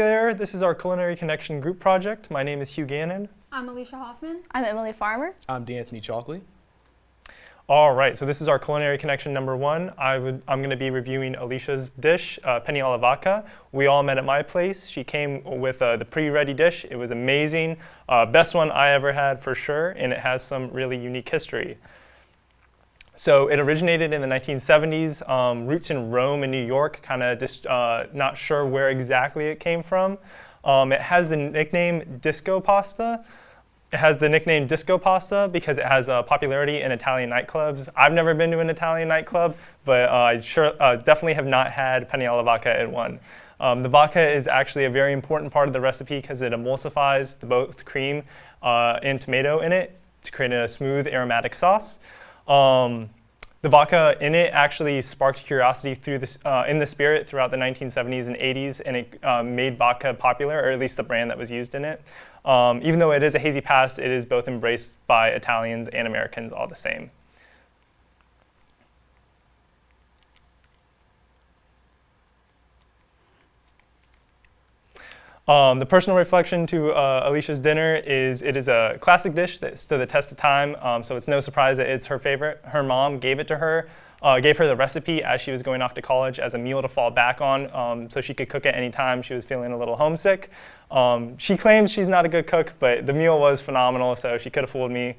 there, this is our Culinary Connection group project. My name is Hugh Gannon. I'm Alicia Hoffman. I'm Emily Farmer. I'm D'Anthony Chalkley. All right, so this is our Culinary Connection number 1. I'm going to be reviewing Alicia's dish, penne alla vodka. We all met at my place. She came with the pre-ready dish. It was amazing. Best one I ever had for sure, and it has some really unique history. So it originated in the 1970s, roots in Rome and New York, kind of just not sure where exactly it came from. It has the nickname disco pasta. It has the nickname disco pasta because it has popularity in Italian nightclubs. I've never been to an Italian nightclub, but I definitely have not had penne alla vodka at one. The vodka is actually a very important part of the recipe because it emulsifies both cream and tomato in it to create a smooth aromatic sauce. The vodka in it actually sparked curiosity in the spirit throughout the 1970s and 80s, and it made vodka popular, or at least the brand that was used in it. Even though it is a hazy past, it is both embraced by Italians and Americans all the same. The personal reflection to Alicia's dinner is it is a classic dish that stood the test of time, so it's no surprise that it's her favorite. Her mom gave it to her, gave her the recipe as she was going off to college as a meal to fall back on, so she could cook at any time she was feeling a little homesick. She claims she's not a good cook, but the meal was phenomenal, so she could have fooled me.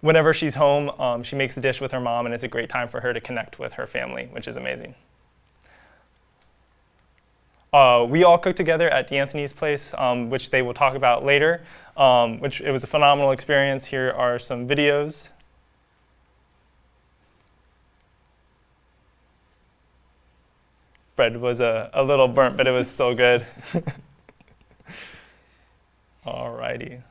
Whenever she's home, she makes the dish with her mom, and it's a great time for her to connect with her family, which is amazing. We all cooked together at D'Anthony's place, which they will talk about later, which it was a phenomenal experience. Here are some videos. Bread was a little burnt, but it was still good. Alrighty.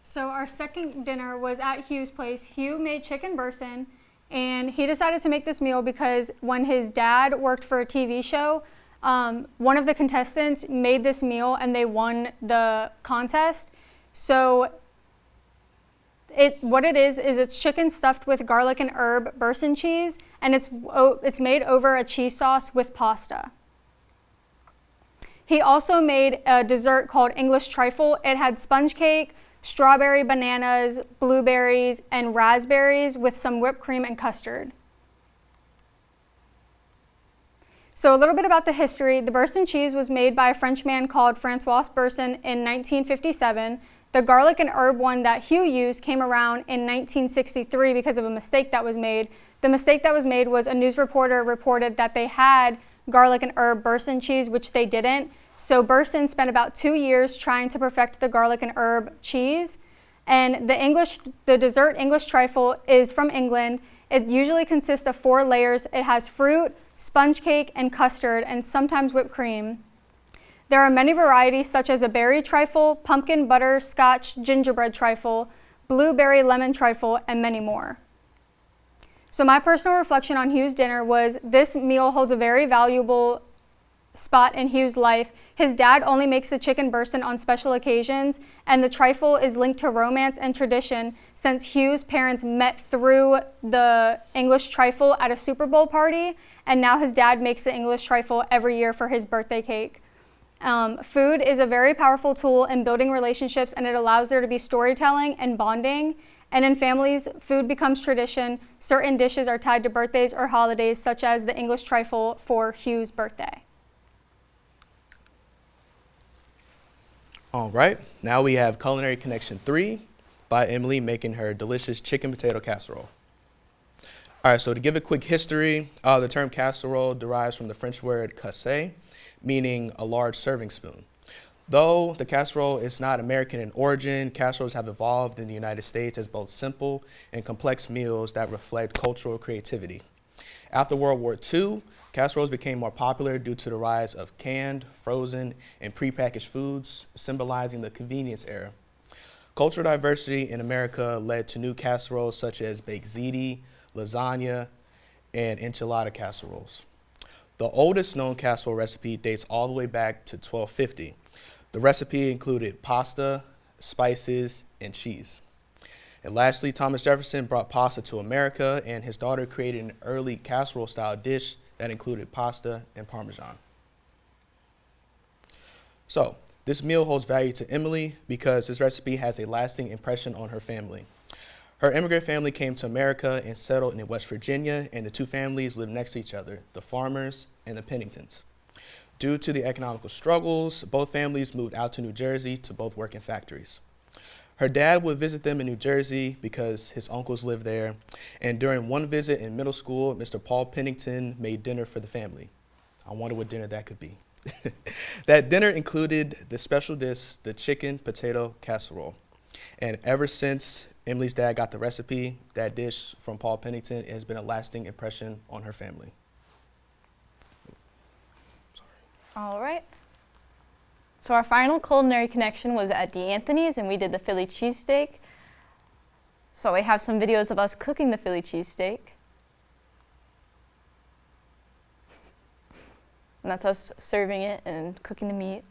So our second dinner was at Hugh's place. Hugh made chicken bursin, and he decided to make this meal because when his dad worked for a TV show, one of the contestants made this meal and they won the contest. So what it is it's chicken stuffed with garlic and herb bursin cheese, and it's made over a cheese sauce with pasta. He also made a dessert called English trifle. It had sponge cake, strawberry bananas, blueberries, and raspberries with some whipped cream and custard. So a little bit about the history. The bursin cheese was made by a Frenchman called Francois Bursin in 1957. The garlic and herb one that Hugh used came around in 1963 because of a mistake that was made. The mistake that was made was a news reporter reported that they had garlic and herb bursin cheese, which they didn't. So Bursin spent about 2 years trying to perfect the garlic and herb cheese. And the dessert English trifle is from England. It usually consists of 4 layers. It has fruit, sponge cake, and custard, and sometimes whipped cream. There are many varieties such as a berry trifle, pumpkin butter scotch gingerbread trifle, blueberry lemon trifle, and many more. So my personal reflection on Hugh's dinner was this meal holds a very valuable spot in Hugh's life. His dad only makes the chicken bursin on special occasions, and the trifle is linked to romance and tradition since Hugh's parents met through the English trifle at a Super Bowl party, and now his dad makes the English trifle every year for his birthday cake. Food is a very powerful tool in building relationships, and it allows there to be storytelling and bonding. And in families, food becomes tradition. Certain dishes are tied to birthdays or holidays, such as the English trifle for Hugh's birthday. All right, now we have Culinary Connection 3 by Emily making her delicious chicken potato casserole. All right, so to give a quick history, the term casserole derives from the French word casse, meaning a large serving spoon. Though the casserole is not American in origin, casseroles have evolved in the United States as both simple and complex meals that reflect cultural creativity. After World War II, casseroles became more popular due to the rise of canned, frozen, and prepackaged foods, symbolizing the convenience era. Cultural diversity in America led to new casseroles such as baked ziti, lasagna, and enchilada casseroles. The oldest known casserole recipe dates all the way back to 1250. The recipe included pasta, spices, and cheese. And lastly, Thomas Jefferson brought pasta to America, and his daughter created an early casserole-style dish that included pasta and Parmesan. So this meal holds value to Emily because this recipe has a lasting impression on her family. Her immigrant family came to America and settled in West Virginia, and the two families lived next to each other, the Farmers and the Penningtons. Due to the economical struggles, both families moved out to New Jersey to both work in factories. Her dad would visit them in New Jersey because his uncles lived there, and during one visit in middle school, Mr. Paul Pennington made dinner for the family. I wonder what dinner that could be. That dinner included the special dish, the chicken potato casserole. And ever since Emily's dad got the recipe, that dish from Paul Pennington has been a lasting impression on her family. All right. So our final culinary connection was at D'Anthony's, and we did the Philly cheesesteak. So we have some videos of us cooking the Philly cheesesteak. And that's us serving it and cooking the meat.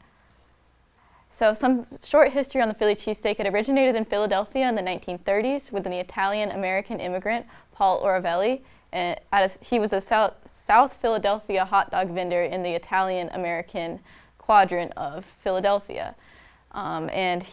So some short history on the Philly cheesesteak. It originated in Philadelphia in the 1930s with an Italian-American immigrant, Paul Oravelli. And he was a South Philadelphia hot dog vendor in the Italian-American quadrant of Philadelphia. And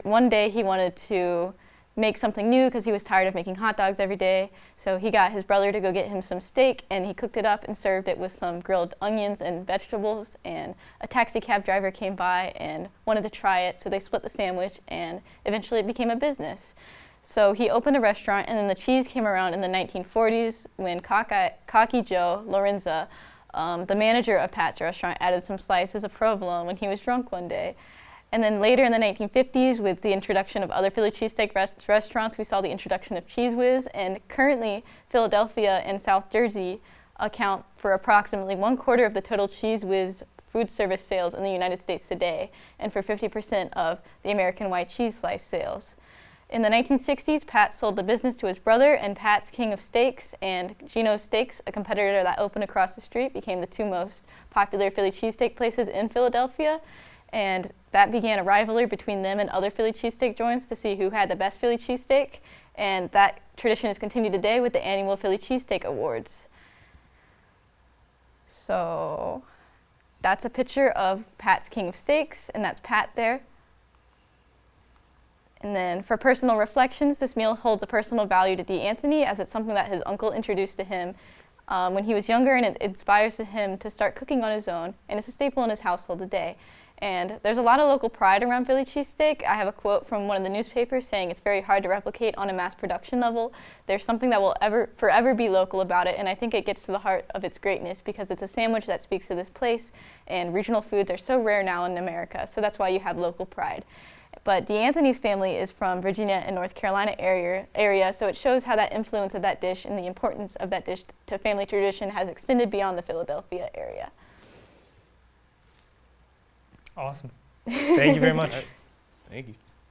one day he wanted to make something new because he was tired of making hot dogs every day. So he got his brother to go get him some steak, and he cooked it up and served it with some grilled onions and vegetables. And a taxi cab driver came by and wanted to try it, so they split the sandwich, and eventually it became a business. So he opened a restaurant, and then the cheese came around in the 1940s when Cocky Joe Lorenza, the manager of Pat's restaurant, added some slices of provolone when he was drunk one day. And then later in the 1950s, with the introduction of other Philly cheesesteak restaurants, we saw the introduction of Cheese Whiz. And currently, Philadelphia and South Jersey account for approximately 1/4 of the total Cheese Whiz food service sales in the United States today, and for 50% of the American white cheese slice sales. In the 1960s, Pat sold the business to his brother, and Pat's King of Steaks and Gino's Steaks, a competitor that opened across the street, became the two most popular Philly cheesesteak places in Philadelphia. And that began a rivalry between them and other Philly cheesesteak joints to see who had the best Philly cheesesteak. And that tradition is continued today with the annual Philly Cheesesteak Awards. So that's a picture of Pat's King of Steaks, and that's Pat there. And then for personal reflections, this meal holds a personal value to D'Anthony, as it's something that his uncle introduced to him when he was younger, and it inspires him to start cooking on his own, and it's a staple in his household today. And there's a lot of local pride around Philly cheesesteak. I have a quote from one of the newspapers saying it's very hard to replicate on a mass production level. There's something that will forever be local about it, and I think it gets to the heart of its greatness because it's a sandwich that speaks to this place, and regional foods are so rare now in America, so that's why you have local pride. But D'Anthony's family is from Virginia and North Carolina area, so it shows how that influence of that dish and the importance of that dish to family tradition has extended beyond the Philadelphia area. Awesome. Thank you very much. Thank you.